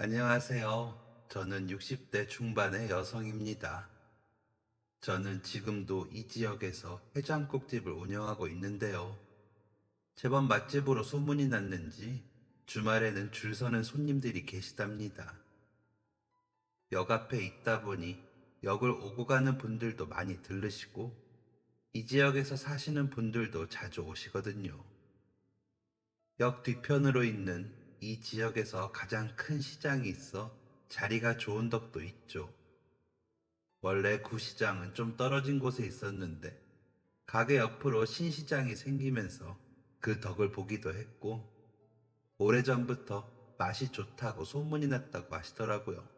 안녕하세요. 저는 60대 중반의 여성입니다. 저는 지금도 이 지역에서 해장국집을 운영하고 있는데요. 제법 맛집으로 소문이 났는지 주말에는 줄 서는 손님들이 계시답니다. 역 앞에 있다 보니 역을 오고 가는 분들도 많이 들르시고 이 지역에서 사시는 분들도 자주 오시거든요. 역 뒤편으로 있는 이 지역에서 가장 큰 시장이 있어 자리가 좋은 덕도 있죠. 원래 구시장은 좀 떨어진 곳에 있었는데 가게 옆으로 신시장이 생기면서 그 덕을 보기도 했고 오래전부터 맛이 좋다고 소문이 났다고 하시더라고요.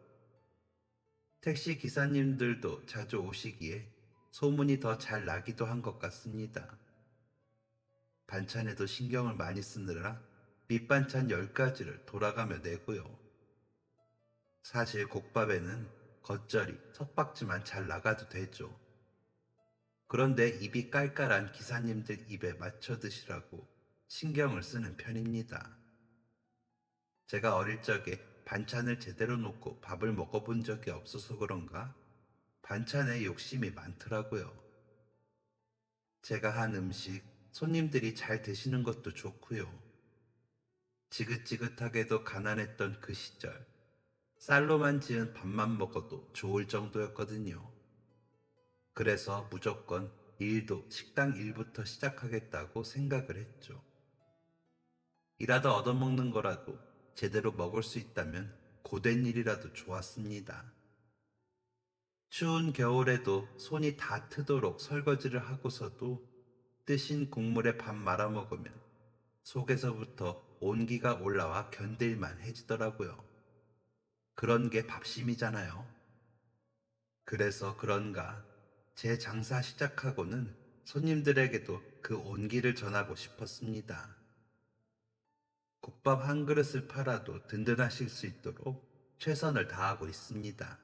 택시 기사님들도 자주 오시기에 소문이 더 잘 나기도 한 것 같습니다. 반찬에도 신경을 많이 쓰느라 밑반찬 10가지를 돌아가며 내고요. 사실 국밥에는 겉절이, 석박지만 잘 나가도 되죠. 그런데 입이 깔깔한 기사님들 입에 맞춰 드시라고 신경을 쓰는 편입니다. 제가 어릴 적에 반찬을 제대로 놓고 밥을 먹어본 적이 없어서 그런가 반찬에 욕심이 많더라고요. 제가 한 음식 손님들이 잘 드시는 것도 좋고요. 지긋지긋하게도 가난했던 그 시절 쌀로만 지은 밥만 먹어도 좋을 정도였거든요. 그래서 무조건 일도 식당 일부터 시작하겠다고 생각을 했죠. 일하다 얻어먹는 거라도 제대로 먹을 수 있다면 고된 일이라도 좋았습니다. 추운 겨울에도 손이 다 트도록 설거지를 하고서도 뜨신 국물에 밥 말아 먹으면 속에서부터 온기가 올라와 견딜만 해지더라고요. 그런 게 밥심이잖아요. 그래서 그런가 제 장사 시작하고는 손님들에게도 그 온기를 전하고 싶었습니다. 국밥 한 그릇을 팔아도 든든하실 수 있도록 최선을 다하고 있습니다.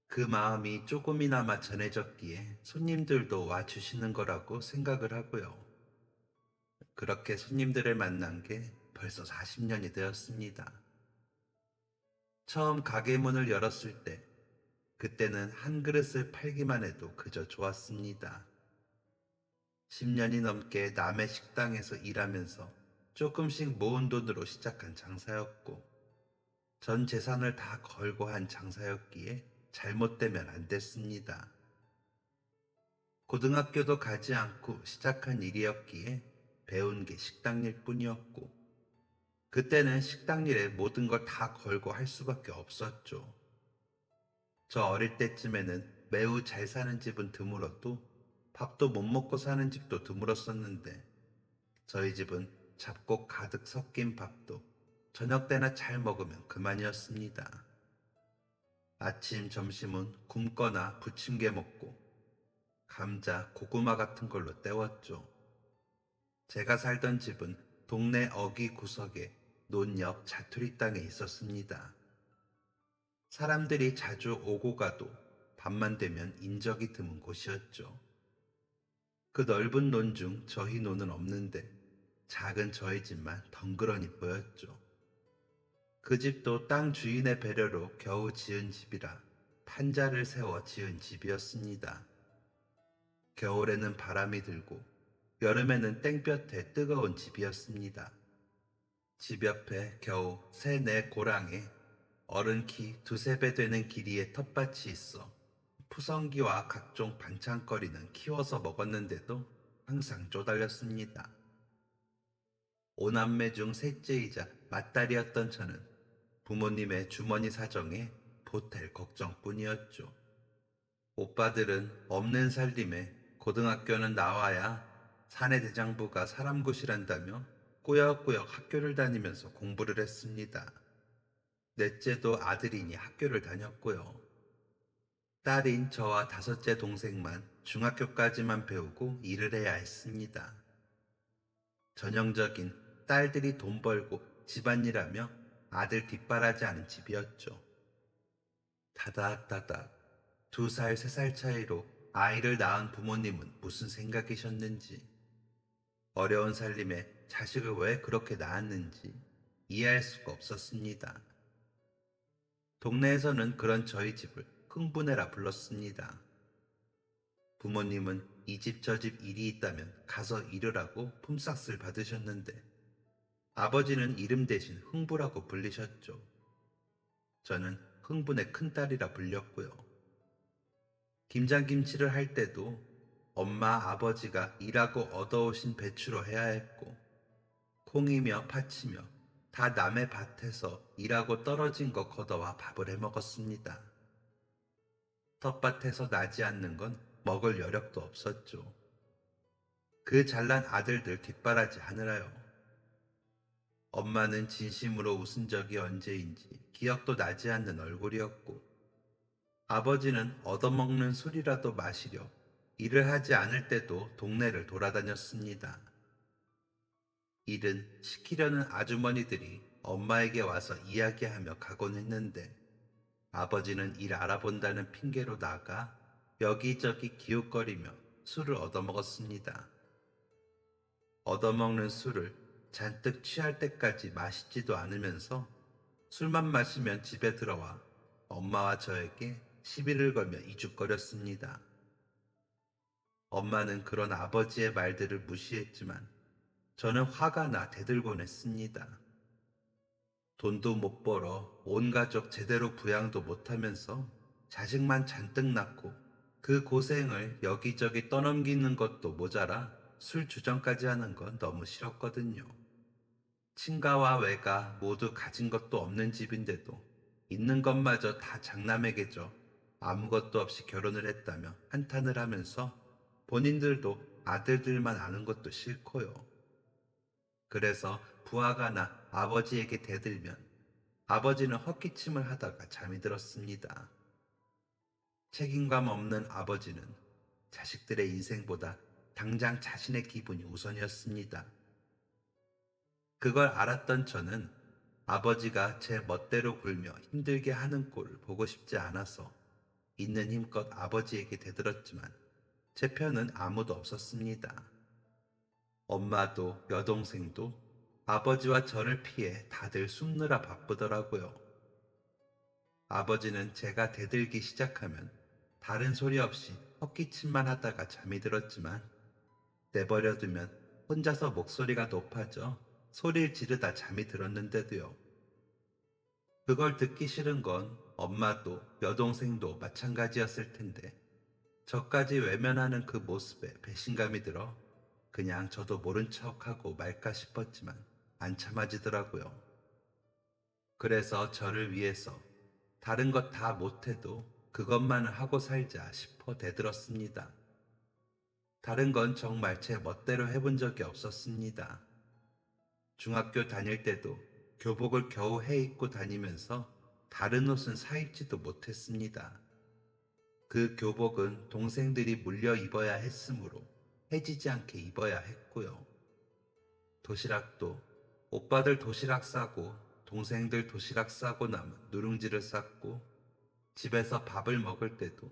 그 마음이 조금이나마 전해졌기에 손님들도 와주시는 거라고 생각을 하고요. 그렇게 손님들을 만난 게 벌써 40년이 되었습니다. 처음 가게 문을 열었을 때, 그때는 한 그릇을 팔기만 해도 그저 좋았습니다. 10년이 넘게 남의 식당에서 일하면서 조금씩 모은 돈으로 시작한 장사였고, 전 재산을 다 걸고 한 장사였기에 잘못되면 안 됐습니다. 고등학교도 가지 않고 시작한 일이었기에 배운 게 식당일 뿐이었고, 그때는 식당일에 모든 걸 다 걸고 할 수밖에 없었죠. 저 어릴 때쯤에는 매우 잘 사는 집은 드물어도 밥도 못 먹고 사는 집도 드물었었는데, 저희 집은 잡곡 가득 섞인 밥도 저녁 때나 잘 먹으면 그만이었습니다. 아침, 점심은 굶거나 부침개 먹고 감자, 고구마 같은 걸로 때웠죠. 제가 살던 집은 동네 어귀 구석에 논옆 자투리 땅에 있었습니다. 사람들이 자주 오고 가도 밤만 되면 인적이 드문 곳이었죠. 그 넓은 논 중 저희 논은 없는데 작은 저희 집만 덩그러니 보였죠. 그 집도 땅 주인의 배려로 겨우 지은 집이라 판자를 세워 지은 집이었습니다. 겨울에는 바람이 들고 여름에는 땡볕에 뜨거운 집이었습니다. 집 옆에 겨우 3-4 고랑에 어른 키 2-3배 되는 길이의 텃밭이 있어 푸성기와 각종 반찬거리는 키워서 먹었는데도 항상 쪼달렸습니다. 오남매 중 셋째이자 맏딸이었던 저는 부모님의 주머니 사정에 보탤 걱정뿐이었죠. 오빠들은 없는 살림에 고등학교는 나와야 사내 대장부가 사람 구실한다며 꾸역꾸역 학교를 다니면서 공부를 했습니다. 넷째도 아들이니 학교를 다녔고요. 딸인 저와 5째 동생만 중학교까지만 배우고 일을 해야 했습니다. 전형적인 딸들이 돈 벌고 집안일하며 아들 뒷바라지하는 집이었죠. 다닥다닥 2살, 3살 차이로 아이를 낳은 부모님은 무슨 생각이셨는지, 어려운 살림에 자식을 왜 그렇게 낳았는지 이해할 수가 없었습니다. 동네에서는 그런 저희 집을 흥부네라 불렀습니다. 부모님은 이 집 저 집 일이 있다면 가서 이르라고 품삯을 받으셨는데 아버지는 이름 대신 흥부라고 불리셨죠. 저는 흥분의 큰딸이라 불렸고요. 김장김치를 할 때도 엄마 아버지가 일하고 얻어오신 배추로 해야 했고 콩이며 팥이며 다 남의 밭에서 일하고 떨어진 거 걷어와 밥을 해 먹었습니다. 텃밭에서 나지 않는 건 먹을 여력도 없었죠. 그 잘난 아들들 뒷바라지 하느라요. 엄마는 진심으로 웃은 적이 언제인지 기억도 나지 않는 얼굴이었고 아버지는 얻어먹는 술이라도 마시려 일을 하지 않을 때도 동네를 돌아다녔습니다. 일은 시키려는 아주머니들이 엄마에게 와서 이야기하며 가곤 했는데 아버지는 일 알아본다는 핑계로 나가 여기저기 기웃거리며 술을 얻어먹었습니다. 얻어먹는 술을 잔뜩 취할 때까지 마시지도 않으면서 술만 마시면 집에 들어와 엄마와 저에게 시비를 걸며 이죽거렸습니다. 엄마는 그런 아버지의 말들을 무시했지만 저는 화가 나 대들곤 했습니다. 돈도 못 벌어 온 가족 제대로 부양도 못하면서 자식만 잔뜩 낳고 그 고생을 여기저기 떠넘기는 것도 모자라 술 주정까지 하는 건 너무 싫었거든요. 친가와 외가 모두 가진 것도 없는 집인데도 있는 것마저 다 장남에게 줘 아무것도 없이 결혼을 했다며 한탄을 하면서 본인들도 아들들만 아는 것도 싫고요. 그래서 부하가 나 아버지에게 대들면 아버지는 헛기침을 하다가 잠이 들었습니다. 책임감 없는 아버지는 자식들의 인생보다 당장 자신의 기분이 우선이었습니다. 그걸 알았던 저는 아버지가 제 멋대로 굴며 힘들게 하는 꼴을 보고 싶지 않아서 있는 힘껏 아버지에게 대들었지만 제 편은 아무도 없었습니다. 엄마도 여동생도 아버지와 저를 피해 다들 숨느라 바쁘더라고요. 아버지는 제가 대들기 시작하면 다른 소리 없이 헛기침만 하다가 잠이 들었지만 내버려두면 혼자서 목소리가 높아져 소리를 지르다 잠이 들었는데도요. 그걸 듣기 싫은 건 엄마도 여동생도 마찬가지였을 텐데 저까지 외면하는 그 모습에 배신감이 들어 그냥 저도 모른 척하고 말까 싶었지만 안 참아지더라고요. 그래서 저를 위해서 다른 것 다 못해도 그것만을 하고 살자 싶어 대들었습니다. 다른 건 정말 제 멋대로 해본 적이 없었습니다. 중학교 다닐 때도 교복을 겨우 해 입고 다니면서 다른 옷은 사 입지도 못했습니다. 그 교복은 동생들이 물려 입어야 했으므로 해지지 않게 입어야 했고요. 도시락도 오빠들 도시락 싸고 동생들 도시락 싸고 남은 누룽지를 쌌고 집에서 밥을 먹을 때도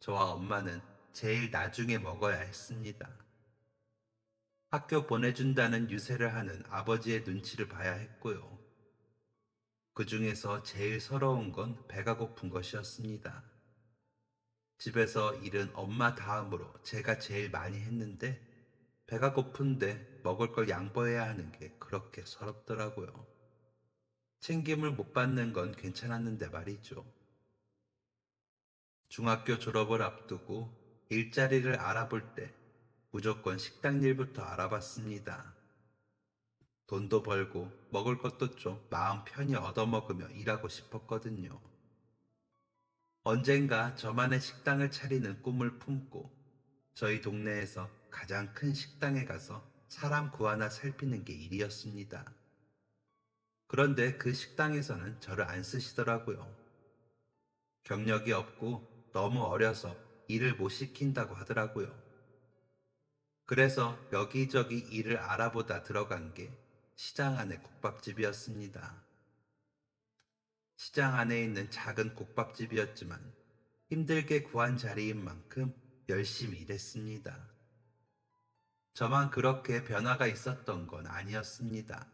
저와 엄마는 제일 나중에 먹어야 했습니다. 학교 보내준다는 유세를 하는 아버지의 눈치를 봐야 했고요. 그 중에서 제일 서러운 건 배가 고픈 것이었습니다. 집에서 일은 엄마 다음으로 제가 제일 많이 했는데 배가 고픈데 먹을 걸 양보해야 하는 게 그렇게 서럽더라고요. 챙김을 못 받는 건 괜찮았는데 말이죠. 중학교 졸업을 앞두고 일자리를 알아볼 때 무조건 식당 일부터 알아봤습니다. 돈도 벌고 먹을 것도 좀 마음 편히 얻어먹으며 일하고 싶었거든요. 언젠가 저만의 식당을 차리는 꿈을 품고 저희 동네에서 가장 큰 식당에 가서 사람 구하나 살피는 게 일이었습니다. 그런데 그 식당에서는 저를 안 쓰시더라고요. 경력이 없고 너무 어려서 일을 못 시킨다고 하더라고요. 그래서 여기저기 일을 알아보다 들어간 게 시장 안의 국밥집이었습니다. 시장 안에 있는 작은 국밥집이었지만 힘들게 구한 자리인 만큼 열심히 일했습니다. 저만 그렇게 변화가 있었던 건 아니었습니다.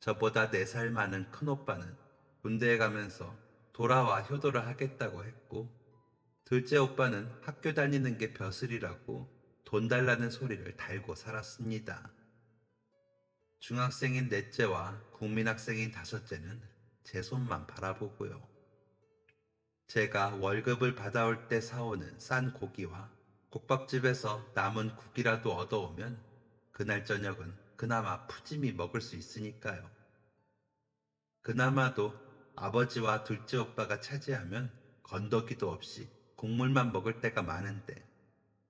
저보다 4살 많은 큰오빠는 군대에 가면서 돌아와 효도를 하겠다고 했고, 둘째 오빠는 학교 다니는 게 벼슬이라고 돈 달라는 소리를 달고 살았습니다. 중학생인 넷째와 국민학생인 다섯째는 제 손만 바라보고요. 제가 월급을 받아올 때 사오는 싼 고기와 국밥집에서 남은 국이라도 얻어오면 그날 저녁은 그나마 푸짐히 먹을 수 있으니까요. 그나마도 아버지와 둘째 오빠가 차지하면 건더기도 없이 국물만 먹을 때가 많은데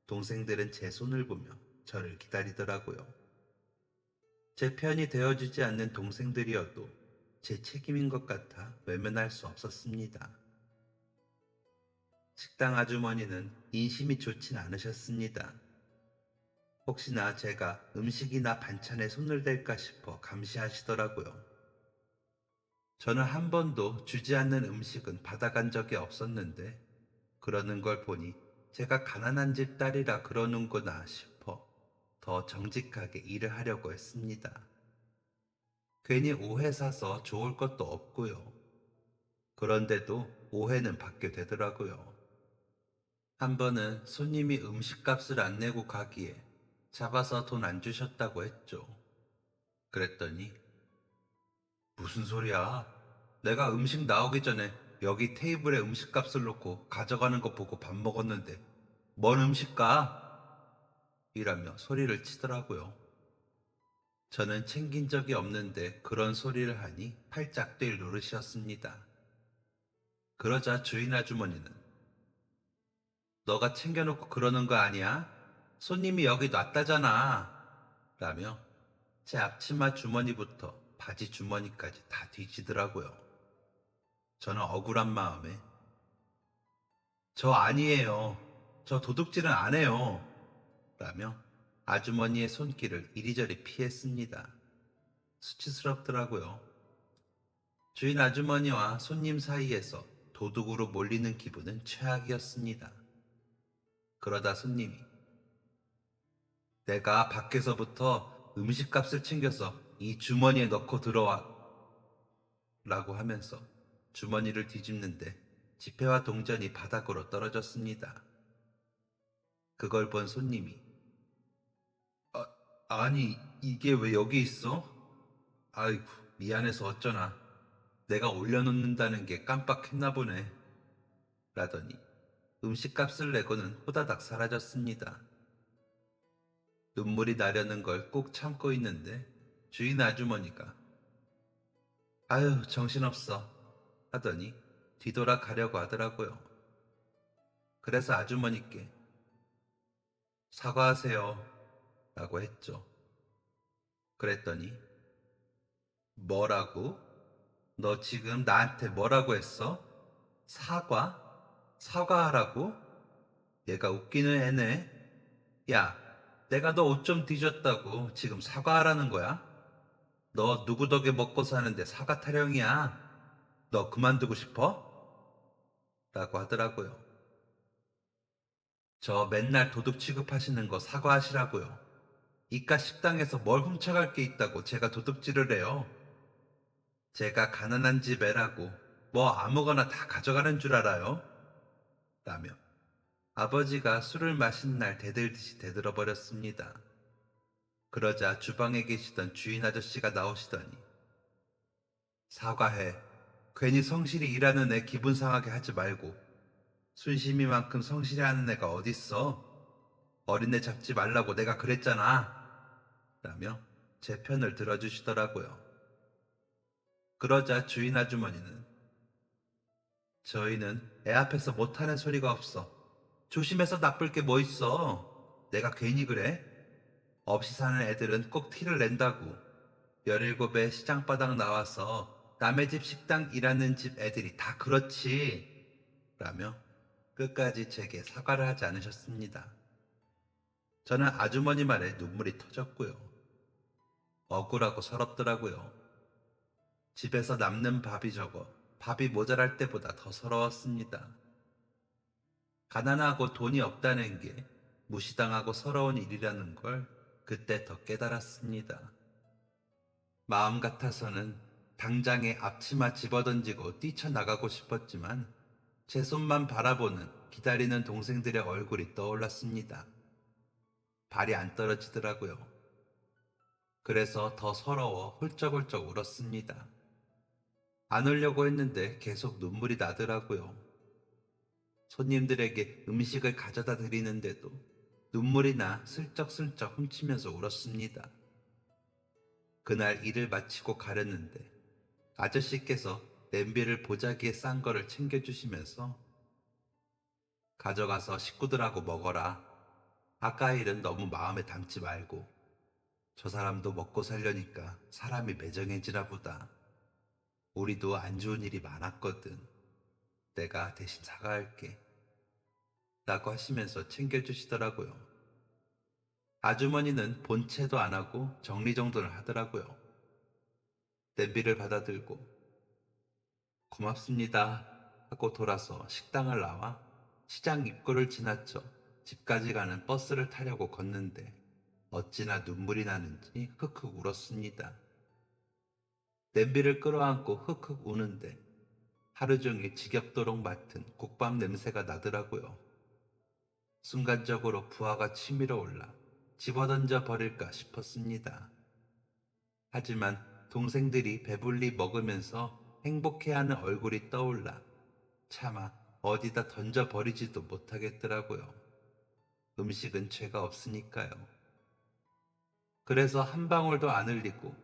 동생들은 제 손을 보며 저를 기다리더라고요. 제 편이 되어주지 않는 동생들이어도 제 책임인 것 같아 외면할 수 없었습니다. 식당 아주머니는 인심이 좋진 않으셨습니다. 혹시나 제가 음식이나 반찬에 손을 댈까 싶어 감시하시더라고요. 저는 한 번도 주지 않는 음식은 받아간 적이 없었는데 그러는 걸 보니 제가 가난한 집 딸이라 그러는구나 싶어 더 정직하게 일을 하려고 했습니다. 괜히 오해 사서 좋을 것도 없고요. 그런데도 오해는 받게 되더라고요. 한 번은 손님이 음식값을 안 내고 가기에 잡아서 돈 안 주셨다고 했죠. 그랬더니 무슨 소리야? 내가 음식 나오기 전에 여기 테이블에 음식값을 놓고 가져가는 거 보고 밥 먹었는데 뭔 음식가? 이라며 소리를 치더라고요. 저는 챙긴 적이 없는데 그런 소리를 하니 팔짝 뛸 노릇이었습니다. 그러자 주인 아주머니는 너가 챙겨놓고 그러는 거 아니야? 손님이 여기 놨다잖아. 라며 제 앞치마 주머니부터 바지 주머니까지 다 뒤지더라고요. 저는 억울한 마음에 저 아니에요. 저 도둑질은 안 해요. 라며 아주머니의 손길을 이리저리 피했습니다. 수치스럽더라고요. 주인 아주머니와 손님 사이에서 도둑으로 몰리는 기분은 최악이었습니다. 그러다 손님이 내가 밖에서부터 음식값을 챙겨서 이 주머니에 넣고 들어와 라고 하면서 주머니를 뒤집는데 지폐와 동전이 바닥으로 떨어졌습니다. 그걸 본 손님이 아니 이게 왜 여기 있어? 아이고 미안해서 어쩌나 내가 올려놓는다는 게 깜빡했나 보네 라더니 음식값을 내고는 호다닥 사라졌습니다. 눈물이 나려는 걸 꼭 참고 있는데 주인 아주머니가 아유 정신없어 하더니 뒤돌아 가려고 하더라고요. 그래서 아주머니께 사과하세요 라고 했죠. 그랬더니 뭐라고? 너 지금 나한테 뭐라고 했어? 사과? 사과하라고? 얘가 웃기는 애네. 야, 내가 너 옷 좀 뒤졌다고 지금 사과하라는 거야? 너 누구 덕에 먹고 사는데 사과 타령이야? 너 그만두고 싶어? 라고 하더라고요. 저 맨날 도둑 취급하시는 거 사과하시라고요. 이깟 식당에서 뭘 훔쳐갈 게 있다고 제가 도둑질을 해요. 제가 가난한 집 애라고 뭐 아무거나 다 가져가는 줄 알아요? 라며 아버지가 술을 마신 날 대들듯이 대들어 버렸습니다. 그러자 주방에 계시던 주인 아저씨가 나오시더니 사과해. 괜히 성실히 일하는 애 기분 상하게 하지 말고 순심이만큼 성실히 하는 애가 어딨어? 어린애 잡지 말라고 내가 그랬잖아. 라며 제 편을 들어주시더라고요. 그러자 주인 아주머니는 저희는 애 앞에서 못하는 소리가 없어. 조심해서 나쁠 게 뭐 있어. 내가 괜히 그래? 없이 사는 애들은 꼭 티를 낸다고. 17에 시장바닥 나와서 남의 집 식당 일하는 집 애들이 다 그렇지. 라며 끝까지 제게 사과를 하지 않으셨습니다. 저는 아주머니 말에 눈물이 터졌고요. 억울하고 서럽더라고요. 집에서 남는 밥이 적어 밥이 모자랄 때보다 더 서러웠습니다. 가난하고 돈이 없다는 게 무시당하고 서러운 일이라는 걸 그때 더 깨달았습니다. 마음 같아서는 당장에 앞치마 집어던지고 뛰쳐나가고 싶었지만 제 손만 바라보는 기다리는 동생들의 얼굴이 떠올랐습니다. 발이 안 떨어지더라고요. 그래서 더 서러워 훌쩍훌쩍 울었습니다. 안 울려고 했는데 계속 눈물이 나더라고요. 손님들에게 음식을 가져다 드리는데도 눈물이 나 슬쩍슬쩍 훔치면서 울었습니다. 그날 일을 마치고 가렸는데 아저씨께서 냄비를 보자기에 싼 거를 챙겨주시면서 가져가서 식구들하고 먹어라. 아까 일은 너무 마음에 담지 말고 저 사람도 먹고 살려니까 사람이 매정해지나 보다. 우리도 안 좋은 일이 많았거든. 내가 대신 사과할게. 라고 하시면서 챙겨주시더라고요. 아주머니는 본체도 안 하고 정리정돈을 하더라고요. 냄비를 받아들고 고맙습니다 하고 돌아서 식당을 나와 시장 입구를 지나쳐 집까지 가는 버스를 타려고 걷는데 어찌나 눈물이 나는지 흑흑 울었습니다. 냄비를 끌어안고 흑흑 우는데 하루 종일 지겹도록 맡은 국밥 냄새가 나더라고요. 순간적으로 부하가 치밀어 올라 집어던져 버릴까 싶었습니다. 하지만 동생들이 배불리 먹으면서 행복해하는 얼굴이 떠올라 차마 어디다 던져 버리지도 못하겠더라고요. 음식은 죄가 없으니까요. 그래서 한 방울도 안 흘리고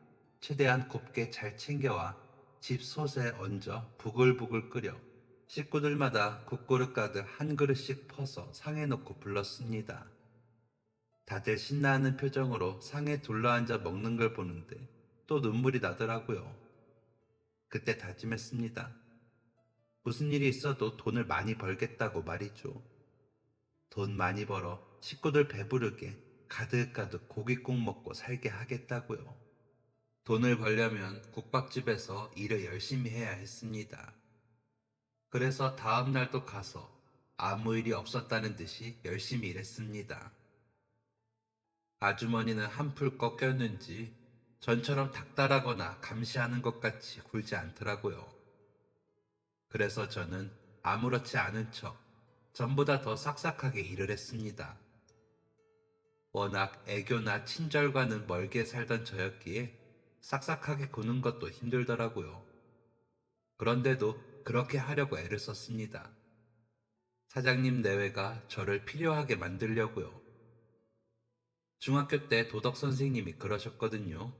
최대한 곱게 잘 챙겨와 집 솥에 얹어 부글부글 끓여 식구들마다 국그릇 가득 한 그릇씩 퍼서 상에 놓고 불렀습니다. 다들 신나하는 표정으로 상에 둘러앉아 먹는 걸 보는데 또 눈물이 나더라고요. 그때 다짐했습니다. 무슨 일이 있어도 돈을 많이 벌겠다고 말이죠. 돈 많이 벌어 식구들 배부르게 가득가득 고깃국 먹고 살게 하겠다고요. 돈을 벌려면 국밥집에서 일을 열심히 해야 했습니다. 그래서 다음 날도 가서 아무 일이 없었다는 듯이 열심히 일했습니다. 아주머니는 한풀 꺾였는지 전처럼 닥달하거나 감시하는 것 같이 굴지 않더라고요. 그래서 저는 아무렇지 않은 척 전보다 더 싹싹하게 일을 했습니다. 워낙 애교나 친절과는 멀게 살던 저였기에 싹싹하게 구는 것도 힘들더라고요. 그런데도 그렇게 하려고 애를 썼습니다. 사장님 내외가 저를 필요하게 만들려고요. 중학교 때 도덕 선생님이 그러셨거든요.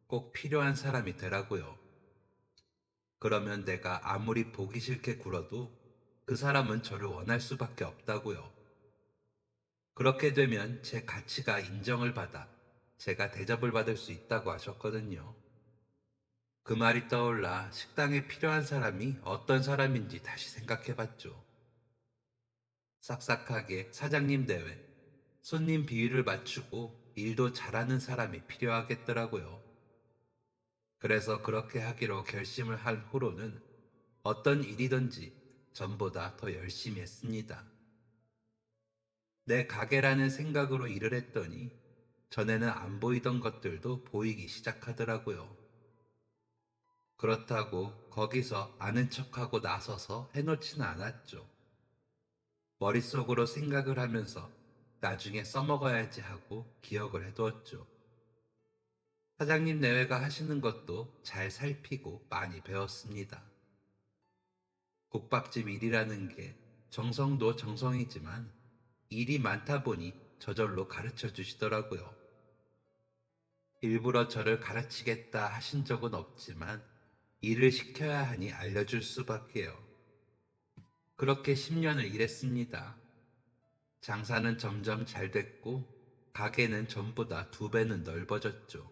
꼭 필요한 사람이 되라고요. 그러면 내가 아무리 보기 싫게 굴어도 그 사람은 저를 원할 수밖에 없다고요. 그렇게 되면 제 가치가 인정을 받아 제가 대접을 받을 수 있다고 하셨거든요. 그 말이 떠올라 식당에 필요한 사람이 어떤 사람인지 다시 생각해봤죠. 싹싹하게 사장님 대회, 손님 비위를 맞추고 일도 잘하는 사람이 필요하겠더라고요. 그래서 그렇게 하기로 결심을 한 후로는 어떤 일이든지 전보다 더 열심히 했습니다. 내 가게라는 생각으로 일을 했더니 전에는 안 보이던 것들도 보이기 시작하더라고요. 그렇다고 거기서 아는 척하고 나서서 해놓지는 않았죠. 머릿속으로 생각을 하면서 나중에 써먹어야지 하고 기억을 해두었죠. 사장님 내외가 하시는 것도 잘 살피고 많이 배웠습니다. 국밥집 일이라는 게 정성도 정성이지만 일이 많다 보니 저절로 가르쳐 주시더라고요. 일부러 저를 가르치겠다 하신 적은 없지만 일을 시켜야 하니 알려줄 수밖에요. 그렇게 10년을 일했습니다. 장사는 점점 잘 됐고 가게는 전보다 2배는 넓어졌죠.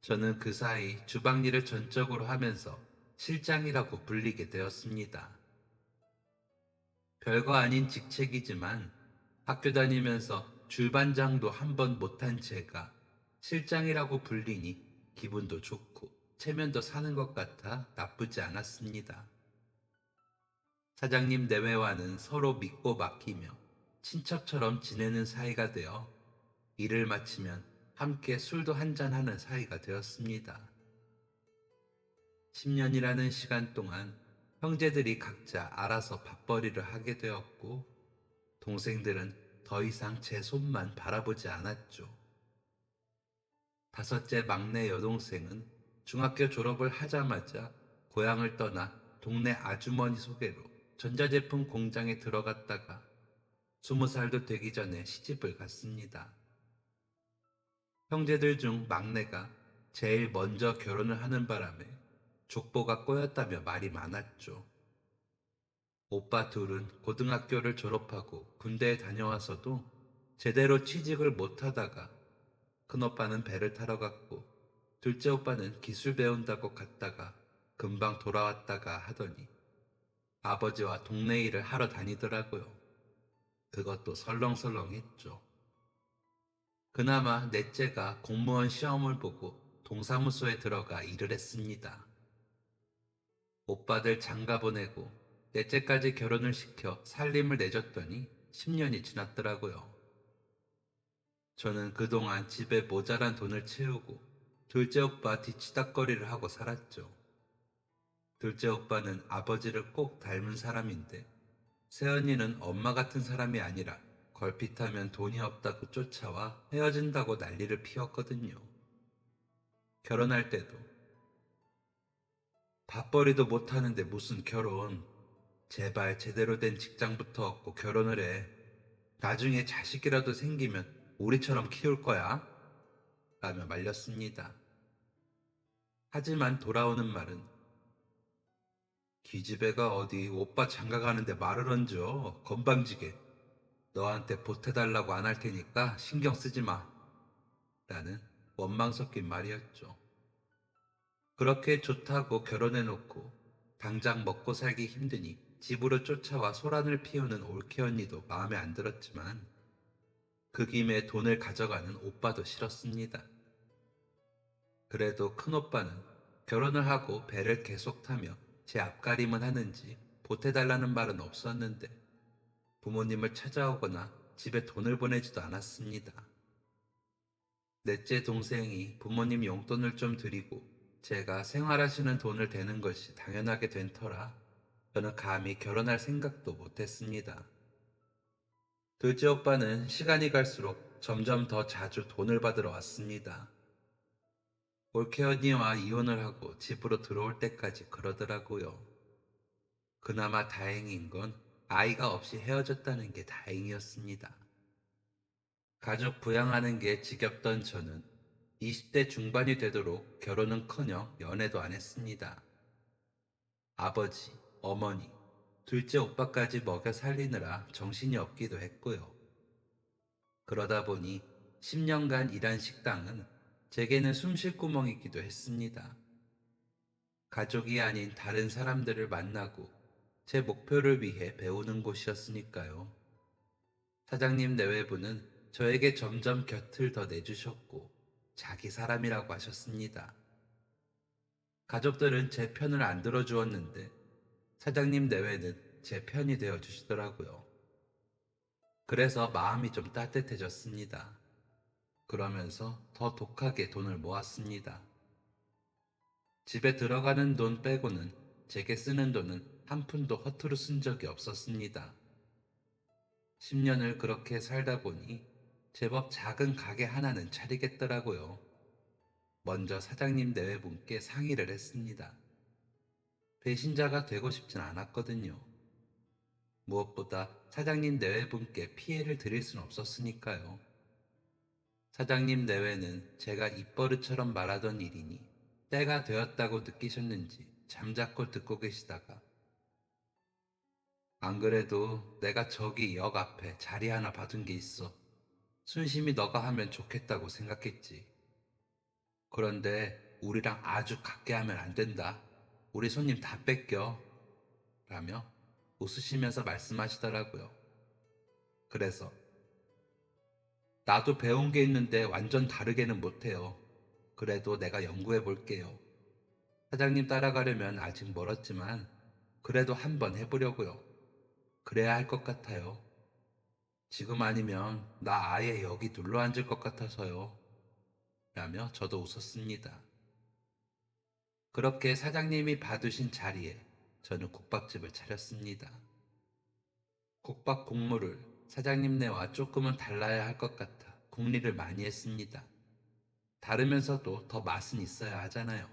저는 그 사이 주방 일을 전적으로 하면서 실장이라고 불리게 되었습니다. 별거 아닌 직책이지만 학교 다니면서 줄반장도 한 번 못한 제가 실장이라고 불리니 기분도 좋고 체면도 사는 것 같아 나쁘지 않았습니다. 사장님 내외와는 서로 믿고 맡기며 친척처럼 지내는 사이가 되어 일을 마치면 함께 술도 한잔하는 사이가 되었습니다. 10년이라는 시간 동안 형제들이 각자 알아서 밥벌이를 하게 되었고, 동생들은 더 이상 제 손만 바라보지 않았죠. 다섯째 막내 여동생은 중학교 졸업을 하자마자 고향을 떠나 동네 아주머니 소개로 전자제품 공장에 들어갔다가 20살도 되기 전에 시집을 갔습니다. 형제들 중 막내가 제일 먼저 결혼을 하는 바람에 족보가 꼬였다며 말이 많았죠. 오빠 둘은 고등학교를 졸업하고 군대에 다녀와서도 제대로 취직을 못하다가 큰오빠는 배를 타러 갔고 둘째 오빠는 기술 배운다고 갔다가 금방 돌아왔다가 하더니 아버지와 동네 일을 하러 다니더라고요. 그것도 설렁설렁했죠. 그나마 넷째가 공무원 시험을 보고 동사무소에 들어가 일을 했습니다. 오빠들 장가 보내고 넷째까지 결혼을 시켜 살림을 내줬더니 10년이 지났더라고요. 저는 그동안 집에 모자란 돈을 채우고 둘째 오빠 뒤치다꺼리를 하고 살았죠. 둘째 오빠는 아버지를 꼭 닮은 사람인데 새언니는 엄마 같은 사람이 아니라 걸핏하면 돈이 없다고 쫓아와 헤어진다고 난리를 피웠거든요. 결혼할 때도 밥벌이도 못하는데 무슨 결혼, 제발 제대로 된 직장부터 얻고 결혼을 해. 나중에 자식이라도 생기면 우리처럼 키울 거야. 라며 말렸습니다. 하지만 돌아오는 말은 기집애가 어디 오빠 장가 가는데 말을 얹어. 건방지게. 너한테 보태달라고 안 할 테니까 신경 쓰지 마. 라는 원망 섞인 말이었죠. 그렇게 좋다고 결혼해놓고 당장 먹고 살기 힘드니 집으로 쫓아와 소란을 피우는 올케 언니도 마음에 안 들었지만 그 김에 돈을 가져가는 오빠도 싫었습니다. 그래도 큰오빠는 결혼을 하고 배를 계속 타며 제 앞가림은 하는지 보태달라는 말은 없었는데 부모님을 찾아오거나 집에 돈을 보내지도 않았습니다. 넷째 동생이 부모님 용돈을 좀 드리고 제가 생활하시는 돈을 대는 것이 당연하게 된 터라 저는 감히 결혼할 생각도 못했습니다. 둘째 오빠는 시간이 갈수록 점점 더 자주 돈을 받으러 왔습니다. 올케 언니와 이혼을 하고 집으로 들어올 때까지 그러더라고요. 그나마 다행인 건 아이가 없이 헤어졌다는 게 다행이었습니다. 가족 부양하는 게 지겹던 저는 20대 중반이 되도록 결혼은커녕 연애도 안 했습니다. 아버지, 어머니, 둘째 오빠까지 먹여 살리느라 정신이 없기도 했고요. 그러다 보니 10년간 일한 식당은 제게는 숨쉴 구멍이기도 했습니다. 가족이 아닌 다른 사람들을 만나고 제 목표를 위해 배우는 곳이었으니까요. 사장님 내외부는 저에게 점점 곁을 더 내주셨고 자기 사람이라고 하셨습니다. 가족들은 제 편을 안 들어주었는데 사장님 내외는 제 편이 되어 주시더라고요. 그래서 마음이 좀 따뜻해졌습니다. 그러면서 더 독하게 돈을 모았습니다. 집에 들어가는 돈 빼고는 제게 쓰는 돈은 한 푼도 허투루 쓴 적이 없었습니다. 10년을 그렇게 살다 보니 제법 작은 가게 하나는 차리겠더라고요. 먼저 사장님 내외분께 상의를 했습니다. 배신자가 되고 싶진 않았거든요. 무엇보다 사장님 내외분께 피해를 드릴 순 없었으니까요. 사장님 내외는 제가 입버릇처럼 말하던 일이니 때가 되었다고 느끼셨는지 잠자코 듣고 계시다가 안 그래도 내가 저기 역 앞에 자리 하나 받은 게 있어. 순심히 너가 하면 좋겠다고 생각했지. 그런데 우리랑 아주 같게 하면 안 된다. 우리 손님 다 뺏겨. 라며 웃으시면서 말씀하시더라고요. 그래서 나도 배운 게 있는데 완전 다르게는 못해요. 그래도 내가 연구해 볼게요. 사장님 따라가려면 아직 멀었지만 그래도 한번 해보려고요. 그래야 할 것 같아요. 지금 아니면 나 아예 여기 눌러 앉을 것 같아서요. 라며 저도 웃었습니다. 그렇게 사장님이 봐두신 자리에 저는 국밥집을 차렸습니다. 국밥 국물을 사장님네와 조금은 달라야 할 것 같아 궁리를 많이 했습니다. 다르면서도 더 맛은 있어야 하잖아요.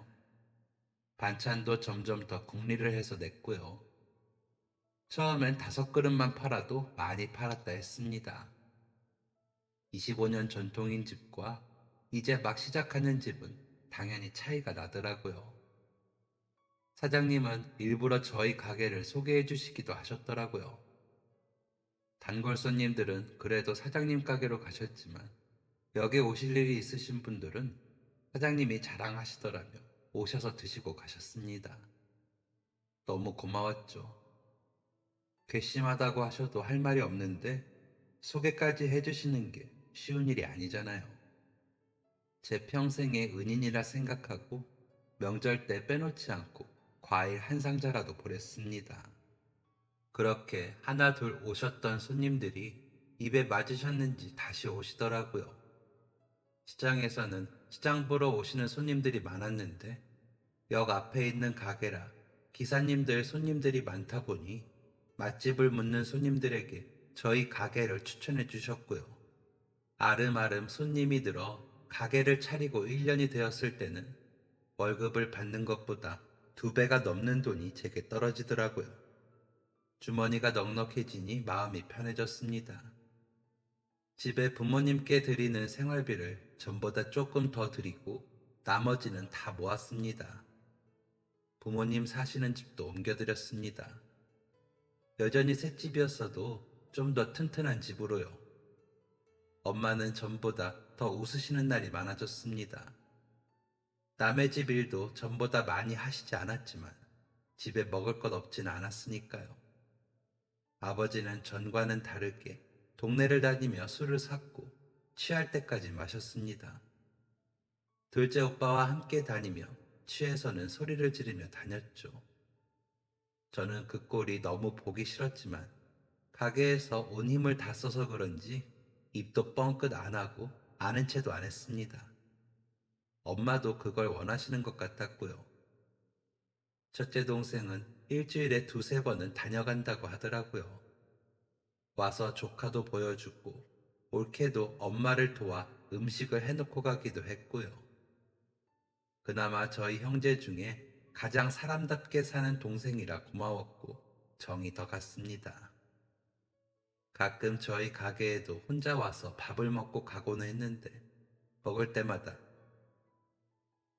반찬도 점점 더 궁리를 해서 냈고요. 처음엔 5그릇만 팔아도 많이 팔았다 했습니다. 25년 전통인 집과 이제 막 시작하는 집은 당연히 차이가 나더라고요. 사장님은 일부러 저희 가게를 소개해 주시기도 하셨더라고요. 단골 손님들은 그래도 사장님 가게로 가셨지만 여기 오실 일이 있으신 분들은 사장님이 자랑하시더라며 오셔서 드시고 가셨습니다. 너무 고마웠죠. 괘씸하다고 하셔도 할 말이 없는데 소개까지 해주시는 게 쉬운 일이 아니잖아요. 제 평생의 은인이라 생각하고 명절 때 빼놓지 않고 과일 한 상자라도 보냈습니다. 그렇게 하나 둘 오셨던 손님들이 입에 맞으셨는지 다시 오시더라고요. 시장에서는 시장 보러 오시는 손님들이 많았는데 역 앞에 있는 가게라 기사님들 손님들이 많다 보니 맛집을 묻는 손님들에게 저희 가게를 추천해 주셨고요. 아름아름 손님이 들어 가게를 차리고 1년이 되었을 때는 월급을 받는 것보다 2배가 넘는 돈이 제게 떨어지더라고요. 주머니가 넉넉해지니 마음이 편해졌습니다. 집에 부모님께 드리는 생활비를 전보다 조금 더 드리고 나머지는 다 모았습니다. 부모님 사시는 집도 옮겨드렸습니다. 여전히 셋집이었어도 좀 더 튼튼한 집으로요. 엄마는 전보다 더 웃으시는 날이 많아졌습니다. 남의 집 일도 전보다 많이 하시지 않았지만 집에 먹을 것 없지는 않았으니까요. 아버지는 전과는 다르게 동네를 다니며 술을 샀고 취할 때까지 마셨습니다. 둘째 오빠와 함께 다니며 취해서는 소리를 지르며 다녔죠. 저는 그 꼴이 너무 보기 싫었지만 가게에서 온 힘을 다 써서 그런지 입도 뻥끗 안 하고 아는 체도 안 했습니다. 엄마도 그걸 원하시는 것 같았고요. 첫째 동생은 일주일에 2~3번은 다녀간다고 하더라고요. 와서 조카도 보여주고 올케도 엄마를 도와 음식을 해놓고 가기도 했고요. 그나마 저희 형제 중에 가장 사람답게 사는 동생이라 고마웠고 정이 더 갔습니다. 가끔 저희 가게에도 혼자 와서 밥을 먹고 가고는 했는데 먹을 때마다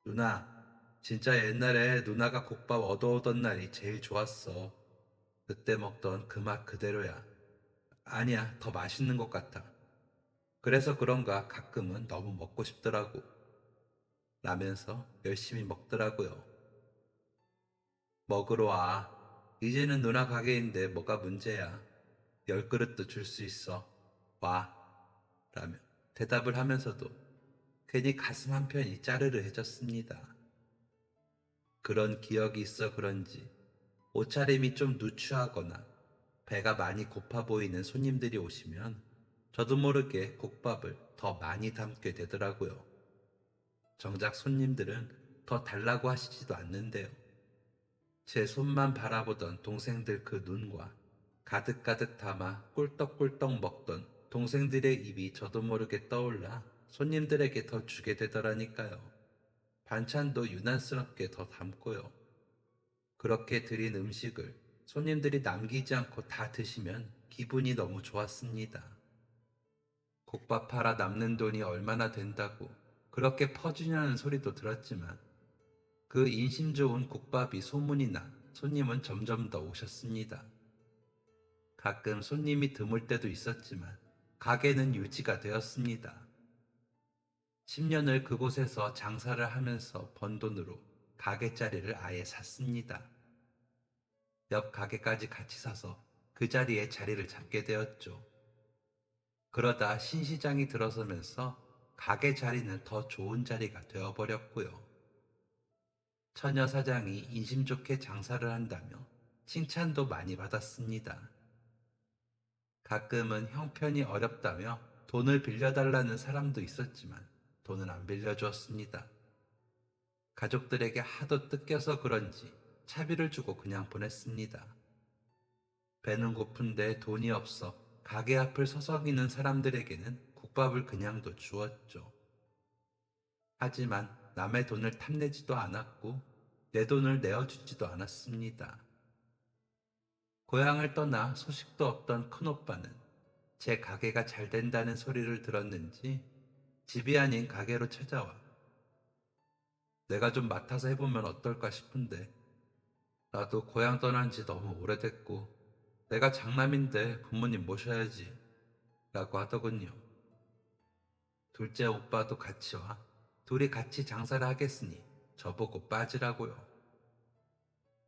누나, 진짜 옛날에 누나가 국밥 얻어오던 날이 제일 좋았어. 그때 먹던 그 맛 그대로야. 아니야, 더 맛있는 것 같아. 그래서 그런가 가끔은 너무 먹고 싶더라고. 라면서 열심히 먹더라고요. 먹으러 와. 이제는 누나 가게인데 뭐가 문제야. 10그릇도 줄 수 있어. 와. 라며 대답을 하면서도 괜히 가슴 한편이 짜르르해졌습니다. 그런 기억이 있어 그런지 옷차림이 좀 누추하거나 배가 많이 고파 보이는 손님들이 오시면 저도 모르게 국밥을 더 많이 담게 되더라고요. 정작 손님들은 더 달라고 하시지도 않는데요. 제 손만 바라보던 동생들 그 눈과 가득가득 담아 꿀떡꿀떡 먹던 동생들의 입이 저도 모르게 떠올라 손님들에게 더 주게 되더라니까요. 반찬도 유난스럽게 더 담고요. 그렇게 드린 음식을 손님들이 남기지 않고 다 드시면 기분이 너무 좋았습니다. 국밥 팔아 남는 돈이 얼마나 된다고 그렇게 퍼주냐는 소리도 들었지만 그 인심 좋은 국밥이 소문이 나 손님은 점점 더 오셨습니다. 가끔 손님이 드물 때도 있었지만 가게는 유지가 되었습니다. 10년을 그곳에서 장사를 하면서 번 돈으로 가게 자리를 아예 샀습니다. 옆 가게까지 같이 사서 그 자리에 자리를 잡게 되었죠. 그러다 신시장이 들어서면서 가게 자리는 더 좋은 자리가 되어버렸고요. 처녀 사장이 인심 좋게 장사를 한다며 칭찬도 많이 받았습니다. 가끔은 형편이 어렵다며 돈을 빌려달라는 사람도 있었지만 돈은 안 빌려주었습니다. 가족들에게 하도 뜯겨서 그런지 차비를 주고 그냥 보냈습니다. 배는 고픈데 돈이 없어 가게 앞을 서성이는 사람들에게는 국밥을 그냥도 주었죠. 하지만 남의 돈을 탐내지도 않았고 내 돈을 내어주지도 않았습니다. 고향을 떠나 소식도 없던 큰오빠는 제 가게가 잘 된다는 소리를 들었는지 집이 아닌 가게로 찾아와 내가 좀 맡아서 해보면 어떨까 싶은데 나도 고향 떠난 지 너무 오래됐고 내가 장남인데 부모님 모셔야지 라고 하더군요. 둘째 오빠도 같이 와 둘이 같이 장사를 하겠으니 저보고 빠지라고요.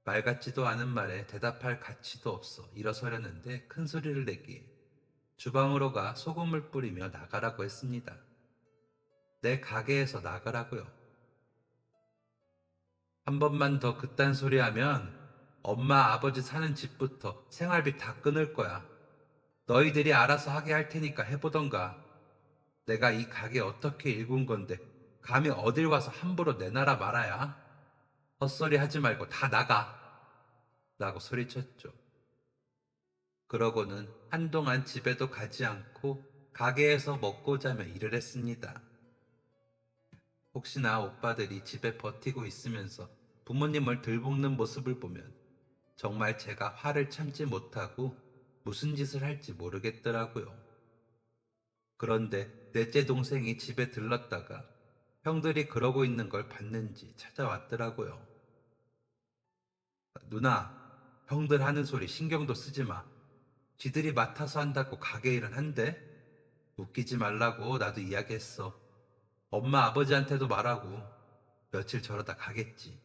말 같지도 않은 말에 대답할 가치도 없어 일어서려는데 큰 소리를 내기에 주방으로 가 소금을 뿌리며 나가라고 했습니다. 내 가게에서 나가라고요. 한 번만 더 그딴 소리 하면 엄마 아버지 사는 집부터 생활비 다 끊을 거야. 너희들이 알아서 하게 할 테니까 해보던가. 내가 이 가게 어떻게 일군 건데 감히 어딜 와서 함부로 내놔라 말아야. 헛소리 하지 말고 다 나가. 라고 소리쳤죠. 그러고는 한동안 집에도 가지 않고 가게에서 먹고 자며 일을 했습니다. 혹시나 오빠들이 집에 버티고 있으면서 부모님을 들볶는 모습을 보면 정말 제가 화를 참지 못하고 무슨 짓을 할지 모르겠더라고요. 그런데 넷째 동생이 집에 들렀다가 형들이 그러고 있는 걸 봤는지 찾아왔더라고요. 누나, 형들 하는 소리 신경도 쓰지 마. 지들이 맡아서 한다고 가게 일은 한대? 웃기지 말라고 나도 이야기했어. 엄마 아버지한테도 말하고 며칠 저러다 가겠지.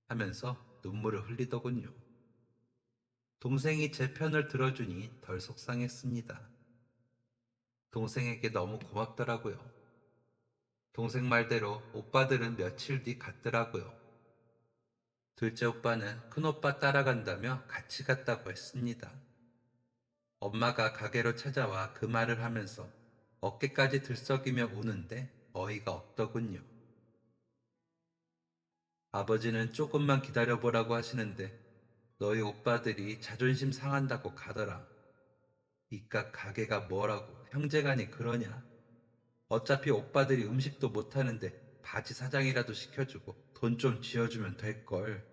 하면서 눈물을 흘리더군요. 동생이 제 편을 들어주니 덜 속상했습니다. 동생에게 너무 고맙더라고요. 동생 말대로 오빠들은 며칠 뒤 갔더라고요. 둘째 오빠는 큰오빠 따라간다며 같이 갔다고 했습니다. 엄마가 가게로 찾아와 그 말을 하면서 어깨까지 들썩이며 우는데 어이가 없더군요. 아버지는 조금만 기다려보라고 하시는데 너희 오빠들이 자존심 상한다고 가더라. 이깟 가게가 뭐라고 형제간이 그러냐? 어차피 오빠들이 음식도 못하는데 바지 사장이라도 시켜주고 돈 좀 쥐어주면 될걸.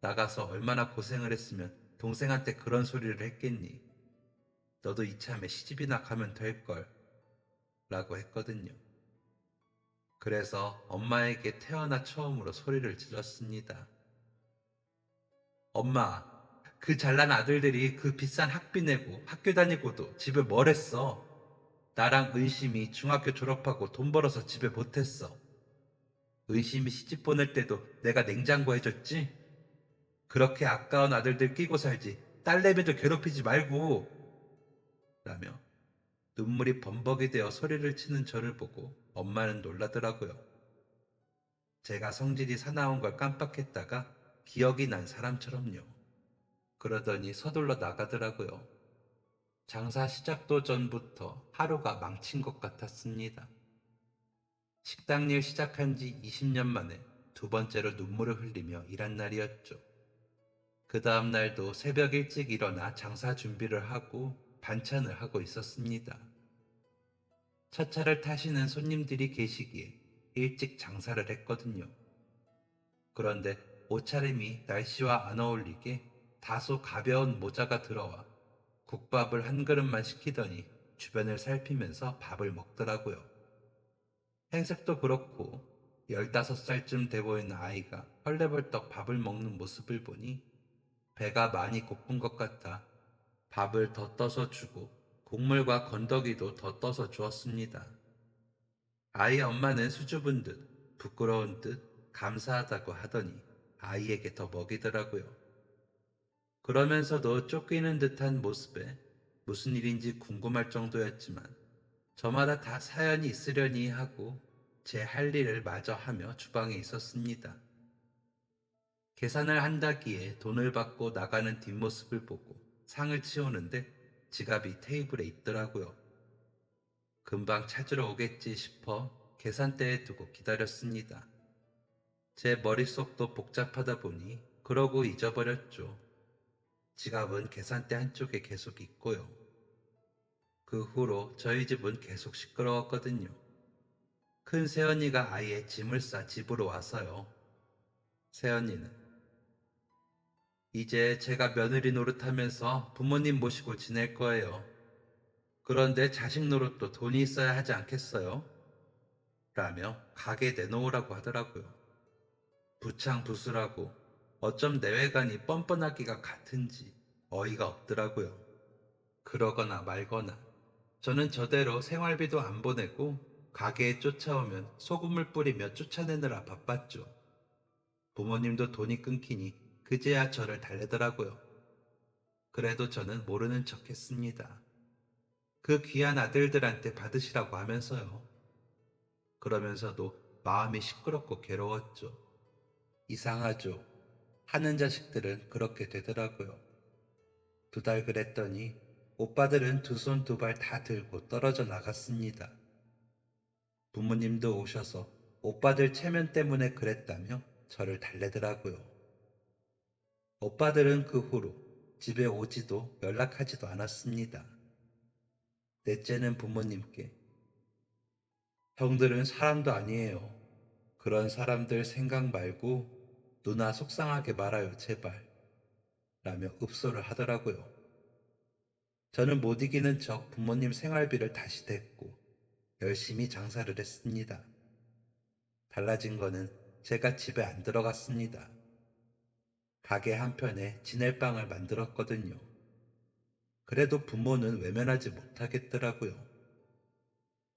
나가서 얼마나 고생을 했으면 동생한테 그런 소리를 했겠니? 너도 이참에 시집이나 가면 될걸. 라고 했거든요. 그래서 엄마에게 태어나 처음으로 소리를 질렀습니다. 엄마, 그 잘난 아들들이 그 비싼 학비 내고 학교 다니고도 집에 뭘 했어? 나랑 의심이 중학교 졸업하고 돈 벌어서 집에 못했어. 의심이 시집 보낼 때도 내가 냉장고 해줬지? 그렇게 아까운 아들들 끼고 살지 딸내미들 괴롭히지 말고 라며 눈물이 범벅이 되어 소리를 치는 저를 보고 엄마는 놀라더라고요. 제가 성질이 사나운 걸 깜빡했다가 기억이 난 사람처럼요. 그러더니 서둘러 나가더라고요. 장사 시작도 전부터 하루가 망친 것 같았습니다. 식당 일 시작한 지 20년 만에 두 번째로 눈물을 흘리며 일한 날이었죠. 그 다음 날도 새벽 일찍 일어나 장사 준비를 하고 반찬을 하고 있었습니다. 첫 차를 타시는 손님들이 계시기에 일찍 장사를 했거든요. 그런데 옷차림이 날씨와 안 어울리게 다소 가벼운 모자가 들어와 국밥을 한 그릇만 시키더니 주변을 살피면서 밥을 먹더라고요. 행색도 그렇고 15살쯤 돼 보이는 아이가 헐레벌떡 밥을 먹는 모습을 보니 배가 많이 고픈 것 같아 밥을 더 떠서 주고 국물과 건더기도 더 떠서 주었습니다. 아이 엄마는 수줍은 듯 부끄러운 듯 감사하다고 하더니 아이에게 더 먹이더라고요. 그러면서도 쫓기는 듯한 모습에 무슨 일인지 궁금할 정도였지만 저마다 다 사연이 있으려니 하고 제 할 일을 마저 하며 주방에 있었습니다. 계산을 한다기에 돈을 받고 나가는 뒷모습을 보고 상을 치우는데 지갑이 테이블에 있더라고요. 금방 찾으러 오겠지 싶어 계산대에 두고 기다렸습니다. 제 머릿속도 복잡하다 보니 그러고 잊어버렸죠. 지갑은 계산대 한쪽에 계속 있고요. 그 후로 저희 집은 계속 시끄러웠거든요. 큰 새언니가 아예 짐을 싸 집으로 와서요. 새언니는 이제 제가 며느리 노릇하면서 부모님 모시고 지낼 거예요. 그런데 자식 노릇도 돈이 있어야 하지 않겠어요? 라며 가게 내놓으라고 하더라고요. 부창부수라고 어쩜 내외관이 뻔뻔하기가 같은지 어이가 없더라고요. 그러거나 말거나 저는 저대로 생활비도 안 보내고 가게에 쫓아오면 소금을 뿌리며 쫓아내느라 바빴죠. 부모님도 돈이 끊기니 그제야 저를 달래더라고요. 그래도 저는 모르는 척 했습니다. 그 귀한 아들들한테 받으시라고 하면서요. 그러면서도 마음이 시끄럽고 괴로웠죠. 이상하죠. 하는 자식들은 그렇게 되더라고요. 2달 그랬더니 오빠들은 2손 2발 다 들고 떨어져 나갔습니다. 부모님도 오셔서 오빠들 체면 때문에 그랬다며 저를 달래더라고요. 오빠들은 그 후로 집에 오지도 연락하지도 않았습니다. 넷째는 부모님께 형들은 사람도 아니에요. 그런 사람들 생각 말고 누나 속상하게 말아요 제발 라며 읍소를 하더라고요. 저는 못 이기는 척 부모님 생활비를 다시 댔고 열심히 장사를 했습니다. 달라진 거는 제가 집에 안 들어갔습니다. 가게 한편에 지낼 방을 만들었거든요. 그래도 부모는 외면하지 못하겠더라고요.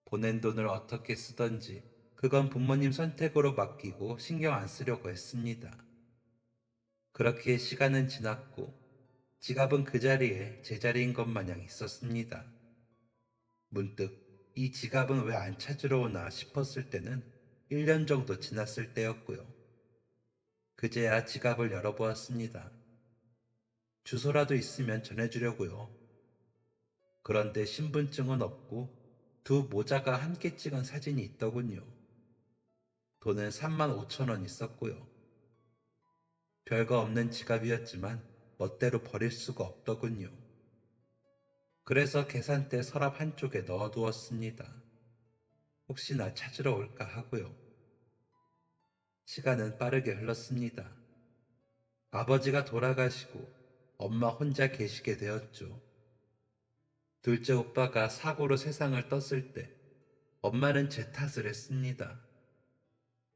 보낸 돈을 어떻게 쓰던지 그건 부모님 선택으로 맡기고 신경 안 쓰려고 했습니다. 그렇게 시간은 지났고 지갑은 그 자리에 제자리인 것 마냥 있었습니다. 문득 이 지갑은 왜 안 찾으러 오나 싶었을 때는 1년 정도 지났을 때였고요. 그제야 지갑을 열어보았습니다. 주소라도 있으면 전해주려고요. 그런데 신분증은 없고 2모자가 함께 찍은 사진이 있더군요. 돈은 35,000원 있었고요. 별거 없는 지갑이었지만 멋대로 버릴 수가 없더군요. 그래서 계산대 서랍 한쪽에 넣어두었습니다. 혹시나 찾으러 올까 하고요. 시간은 빠르게 흘렀습니다. 아버지가 돌아가시고 엄마 혼자 계시게 되었죠. 둘째 오빠가 사고로 세상을 떴을 때 엄마는 제 탓을 했습니다.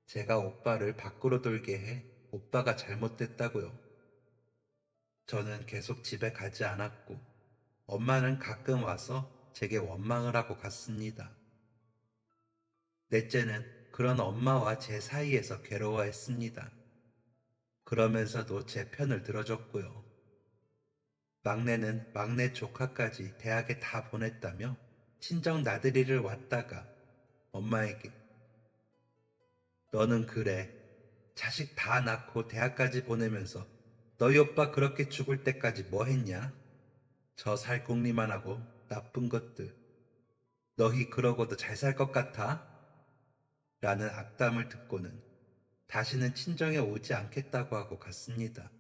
제가 오빠를 밖으로 돌게 해 오빠가 잘못됐다고요. 저는 계속 집에 가지 않았고 엄마는 가끔 와서 제게 원망을 하고 갔습니다. 넷째는 그런 엄마와 제 사이에서 괴로워했습니다. 그러면서도 제 편을 들어줬고요. 막내는 막내 조카까지 대학에 다 보냈다며 친정 나들이를 왔다가 엄마에게 너는 그래 자식 다 낳고 대학까지 보내면서 너희 오빠 그렇게 죽을 때까지 뭐 했냐? 저 살궁리만 하고 나쁜 것들 너희 그러고도 잘 살 것 같아? 라는 악담을 듣고는 다시는 친정에 오지 않겠다고 하고 갔습니다.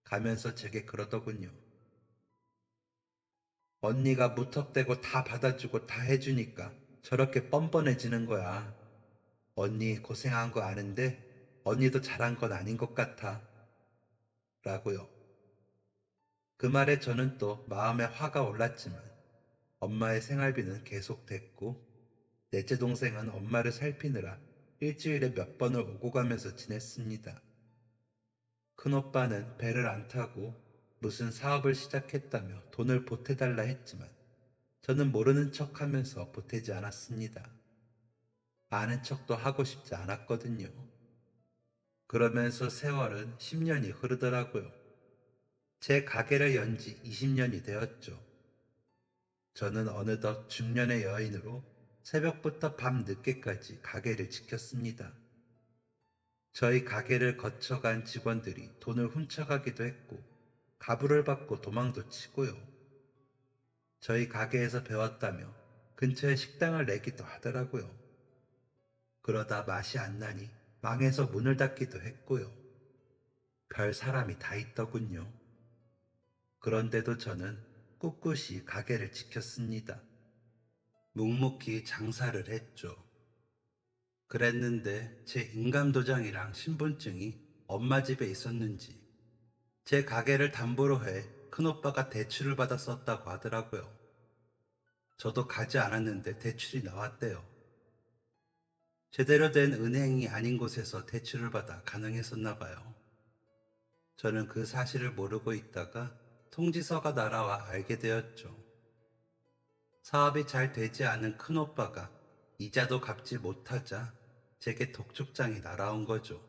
가면서 제게 그러더군요. 언니가 무턱대고 다 받아주고 다 해주니까 저렇게 뻔뻔해지는 거야. 언니 고생한 거 아는데 언니도 잘한 건 아닌 것 같아. 라고요. 그 말에 저는 또 마음에 화가 올랐지만 엄마의 생활비는 계속됐고 넷째 동생은 엄마를 살피느라 일주일에 몇 번을 오고 가면서 지냈습니다. 큰오빠는 배를 안 타고 무슨 사업을 시작했다며 돈을 보태달라 했지만 저는 모르는 척하면서 보태지 않았습니다. 아는 척도 하고 싶지 않았거든요. 그러면서 세월은 10년이 흐르더라고요. 제 가게를 연 지 20년이 되었죠. 저는 어느덧 중년의 여인으로 새벽부터 밤 늦게까지 가게를 지켰습니다. 저희 가게를 거쳐간 직원들이 돈을 훔쳐가기도 했고 가부를 받고 도망도 치고요. 저희 가게에서 배웠다며 근처에 식당을 내기도 하더라고요. 그러다 맛이 안 나니 망해서 문을 닫기도 했고요. 별 사람이 다 있더군요. 그런데도 저는 꿋꿋이 가게를 지켰습니다. 묵묵히 장사를 했죠. 그랬는데 제 인감도장이랑 신분증이 엄마 집에 있었는지 제 가게를 담보로 해 큰오빠가 대출을 받아 썼다고 하더라고요. 저도 가지 않았는데 대출이 나왔대요. 제대로 된 은행이 아닌 곳에서 대출을 받아 가능했었나 봐요. 저는 그 사실을 모르고 있다가 통지서가 날아와 알게 되었죠. 사업이 잘 되지 않은 큰오빠가 이자도 갚지 못하자 제게 독촉장이 날아온 거죠.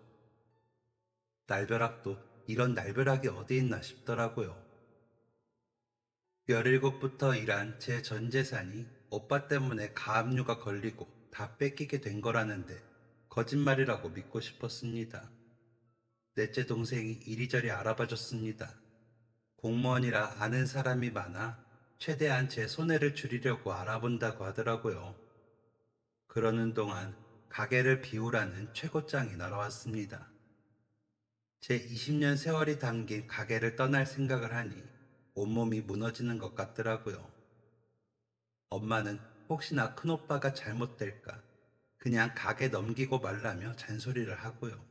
날벼락도 이런 날벼락이 어디 있나 싶더라고요. 17부터 일한 제 전 재산이 오빠 때문에 가압류가 걸리고 다 뺏기게 된 거라는데 거짓말이라고 믿고 싶었습니다. 넷째 동생이 이리저리 알아봐 줬습니다. 공무원이라 아는 사람이 많아 최대한 제 손해를 줄이려고 알아본다고 하더라고요. 그러는 동안 가게를 비우라는 최고장이 날아왔습니다. 제 20년 세월이 담긴 가게를 떠날 생각을 하니 온몸이 무너지는 것 같더라고요. 엄마는 혹시나 큰오빠가 잘못될까 그냥 가게 넘기고 말라며 잔소리를 하고요.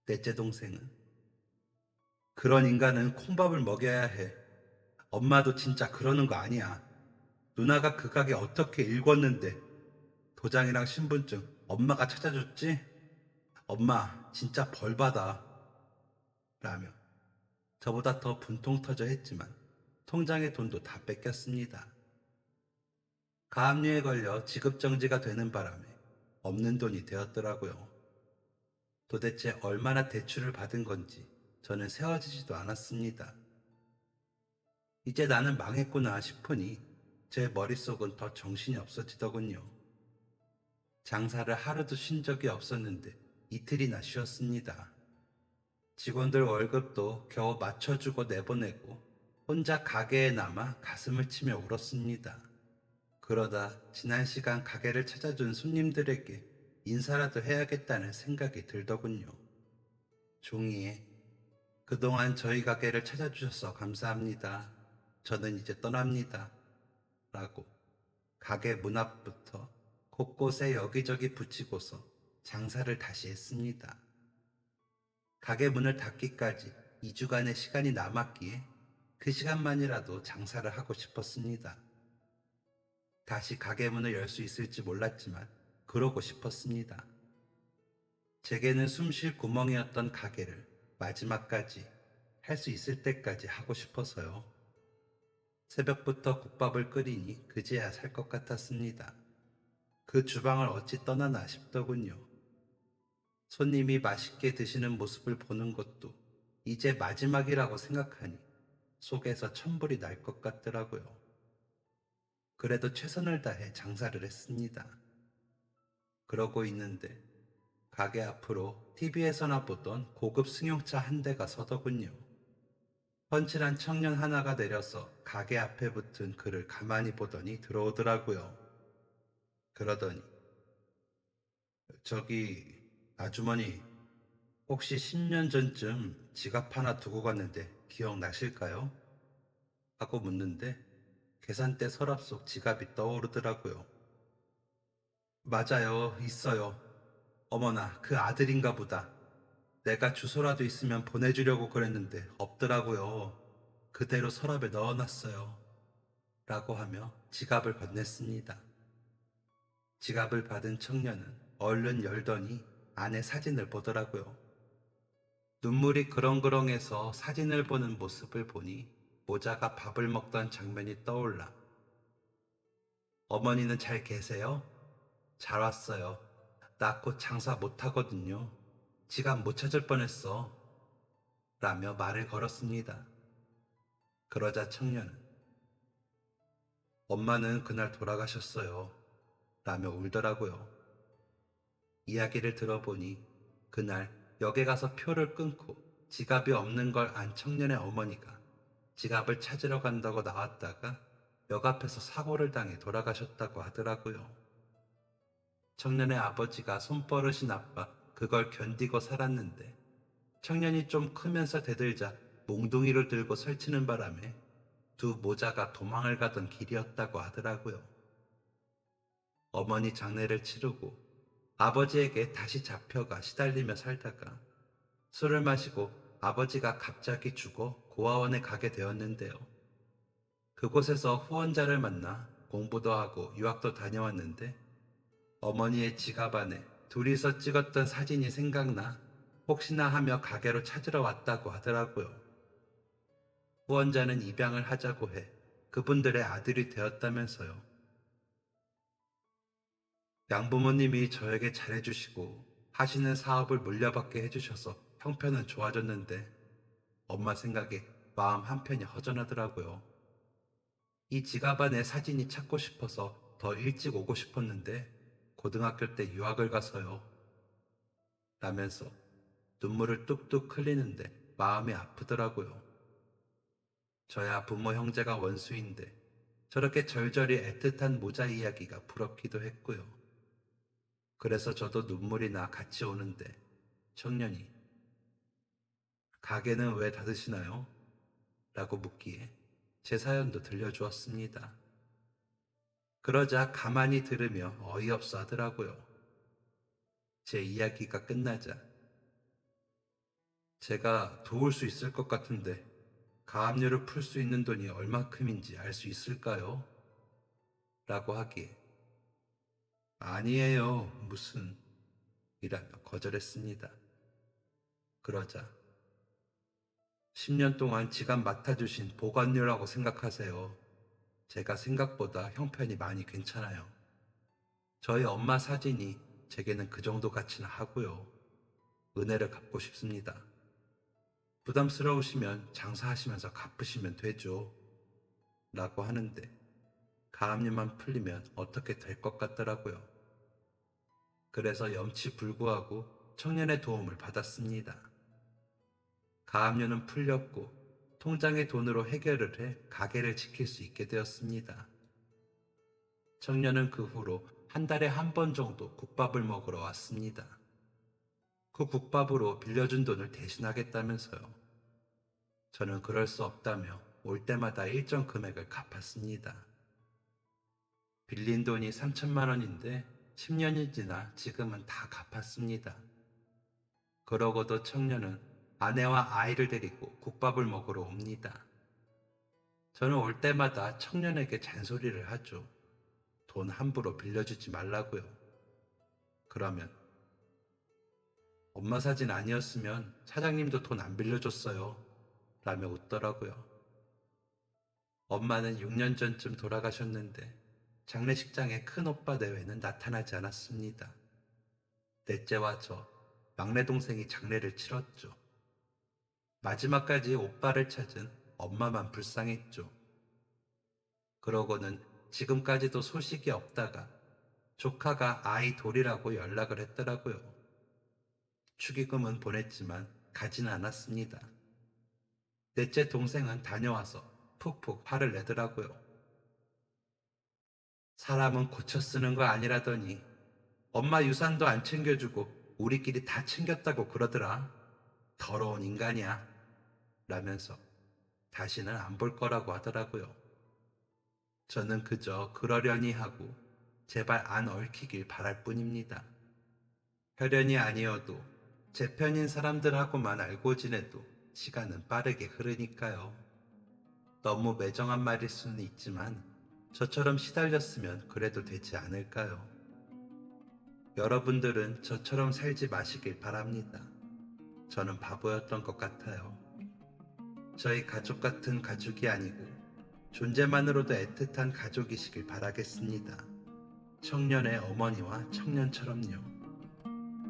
넷째 동생은 그런 인간은 콩밥을 먹여야 해. 엄마도 진짜 그러는 거 아니야. 누나가 그 가게 어떻게 읽었는데 도장이랑 신분증 엄마가 찾아줬지? 엄마 진짜 벌 받아. 라며 저보다 더 분통 터져 했지만 통장의 돈도 다 뺏겼습니다. 가압류에 걸려 지급정지가 되는 바람에 없는 돈이 되었더라고요. 도대체 얼마나 대출을 받은 건지 저는 세워지지도 않았습니다. 이제 나는 망했구나 싶으니 제 머릿속은 더 정신이 없어지더군요. 장사를 하루도 쉰 적이 없었는데 이틀이나 쉬었습니다. 직원들 월급도 겨우 맞춰주고 내보내고 혼자 가게에 남아 가슴을 치며 울었습니다. 그러다 지난 시간 가게를 찾아준 손님들에게 인사라도 해야겠다는 생각이 들더군요. 종이에 그동안 저희 가게를 찾아주셔서 감사합니다. 저는 이제 떠납니다. 라고 가게 문 앞부터 곳곳에 여기저기 붙이고서 장사를 다시 했습니다. 가게 문을 닫기까지 2주간의 시간이 남았기에 그 시간만이라도 장사를 하고 싶었습니다. 다시 가게 문을 열 수 있을지 몰랐지만 그러고 싶었습니다. 제게는 숨 쉴 구멍이었던 가게를 마지막까지 할 수 있을 때까지 하고 싶어서요. 새벽부터 국밥을 끓이니 그제야 살 것 같았습니다. 그 주방을 어찌 떠나나 싶더군요. 손님이 맛있게 드시는 모습을 보는 것도 이제 마지막이라고 생각하니 속에서 천불이 날 것 같더라고요. 그래도 최선을 다해 장사를 했습니다. 그러고 있는데 가게 앞으로 TV에서나 보던 고급 승용차 한 대가 서더군요. 펀칠한 청년 하나가 내려서 가게 앞에 붙은 그를 가만히 보더니 들어오더라고요. 그러더니 저기 아주머니 혹시 10년 전쯤 지갑 하나 두고 갔는데 기억나실까요? 하고 묻는데 계산대 서랍 속 지갑이 떠오르더라고요. 맞아요, 있어요. 어머나, 그 아들인가 보다. 내가 주소라도 있으면 보내주려고 그랬는데 없더라고요. 그대로 서랍에 넣어놨어요. 라고 하며 지갑을 건넸습니다. 지갑을 받은 청년은 얼른 열더니 안에 사진을 보더라고요. 눈물이 그렁그렁해서 사진을 보는 모습을 보니 모자가 밥을 먹던 장면이 떠올라 어머니는 잘 계세요? 잘 왔어요. 나 곧 장사 못하거든요. 지갑 못 찾을 뻔했어. 라며 말을 걸었습니다. 그러자 청년은 엄마는 그날 돌아가셨어요. 라며 울더라고요. 이야기를 들어보니 그날 역에 가서 표를 끊고 지갑이 없는 걸 안 청년의 어머니가 지갑을 찾으러 간다고 나왔다가 역 앞에서 사고를 당해 돌아가셨다고 하더라고요. 청년의 아버지가 손버릇이 나빠 그걸 견디고 살았는데 청년이 좀 크면서 대들자 몽둥이를 들고 설치는 바람에 두 모자가 도망을 가던 길이었다고 하더라고요. 어머니 장례를 치르고 아버지에게 다시 잡혀가 시달리며 살다가 술을 마시고 아버지가 갑자기 죽어 고아원에 가게 되었는데요. 그곳에서 후원자를 만나 공부도 하고 유학도 다녀왔는데 어머니의 지갑 안에 둘이서 찍었던 사진이 생각나 혹시나 하며 가게로 찾으러 왔다고 하더라고요. 후원자는 입양을 하자고 해 그분들의 아들이 되었다면서요. 양부모님이 저에게 잘해주시고 하시는 사업을 물려받게 해주셔서 형편은 좋아졌는데 엄마 생각에 마음 한편이 허전하더라고요. 이 지갑 안에 사진이 찾고 싶어서 더 일찍 오고 싶었는데 고등학교 때 유학을 가서요. 라면서 눈물을 뚝뚝 흘리는데 마음이 아프더라고요. 저야 부모 형제가 원수인데 저렇게 절절히 애틋한 모자 이야기가 부럽기도 했고요. 그래서 저도 눈물이 나 같이 오는데 청년이 가게는 왜 닫으시나요? 라고 묻기에 제 사연도 들려주었습니다. 그러자 가만히 들으며 어이없어 하더라고요. 제 이야기가 끝나자 제가 도울 수 있을 것 같은데 가압류를 풀 수 있는 돈이 얼마큼인지 알 수 있을까요? 라고 하기에 아니에요, 무슨 이라며 거절했습니다. 그러자 10년 동안 지갑 맡아주신 보관료라고 생각하세요. 제가 생각보다 형편이 많이 괜찮아요. 저희 엄마 사진이 제게는 그 정도 가치나 하고요. 은혜를 갚고 싶습니다. 부담스러우시면 장사하시면서 갚으시면 되죠. 라고 하는데 가압류만 풀리면 어떻게 될 것 같더라고요. 그래서 염치불구하고 청년의 도움을 받았습니다. 가압류는 풀렸고 통장의 돈으로 해결을 해 가게를 지킬 수 있게 되었습니다. 청년은 그 후로 한 달에 한 번 정도 국밥을 먹으러 왔습니다. 그 국밥으로 빌려준 돈을 대신하겠다면서요. 저는 그럴 수 없다며 올 때마다 일정 금액을 갚았습니다. 빌린 돈이 3천만 원인데 10년이 지나 지금은 다 갚았습니다. 그러고도 청년은 아내와 아이를 데리고 국밥을 먹으러 옵니다. 저는 올 때마다 청년에게 잔소리를 하죠. 돈 함부로 빌려주지 말라고요. 그러면 엄마 사진 아니었으면 사장님도 돈 안 빌려줬어요. 라며 웃더라고요. 엄마는 6년 전쯤 돌아가셨는데 장례식장에 큰 오빠 내외는 나타나지 않았습니다. 넷째와 저, 막내 동생이 장례를 치렀죠. 마지막까지 오빠를 찾은 엄마만 불쌍했죠. 그러고는 지금까지도 소식이 없다가 조카가 아이 돌이라고 연락을 했더라고요. 축의금은 보냈지만 가지는 않았습니다. 넷째 동생은 다녀와서 푹푹 화를 내더라고요. 사람은 고쳐 쓰는 거 아니라더니 엄마 유산도 안 챙겨주고 우리끼리 다 챙겼다고 그러더라. 더러운 인간이야. 라면서 다시는 안 볼 거라고 하더라고요. 저는 그저 그러려니 하고 제발 안 얽히길 바랄 뿐입니다. 혈연이 아니어도 제 편인 사람들하고만 알고 지내도 시간은 빠르게 흐르니까요. 너무 매정한 말일 수는 있지만 저처럼 시달렸으면 그래도 되지 않을까요? 여러분들은 저처럼 살지 마시길 바랍니다. 저는 바보였던 것 같아요. 저희 가족 같은 가족이 아니고 존재만으로도 애틋한 가족이시길 바라겠습니다. 청년의 어머니와 청년처럼요.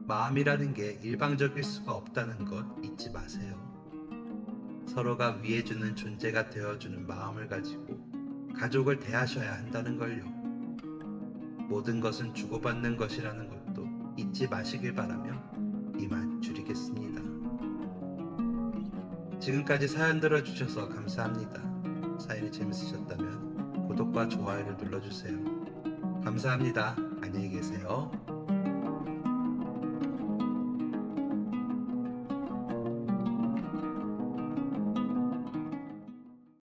마음이라는 게 일방적일 수가 없다는 것 잊지 마세요. 서로가 위해주는 존재가 되어주는 마음을 가지고 가족을 대하셔야 한다는 걸요. 모든 것은 주고받는 것이라는 것도 잊지 마시길 바라며 이만 줄이겠습니다. 지금까지 사연 들어주셔서 감사합니다. 사연이 재밌으셨다면 구독과 좋아요를 눌러주세요. 감사합니다. 안녕히 계세요.